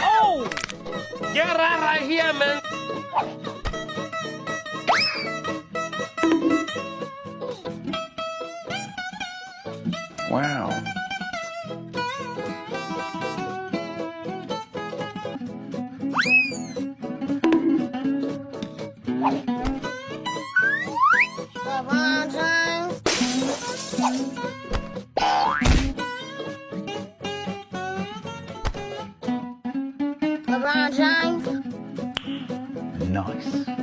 Oh! Get out of here, man! Wow. LeBron James. LeBron James. Nice.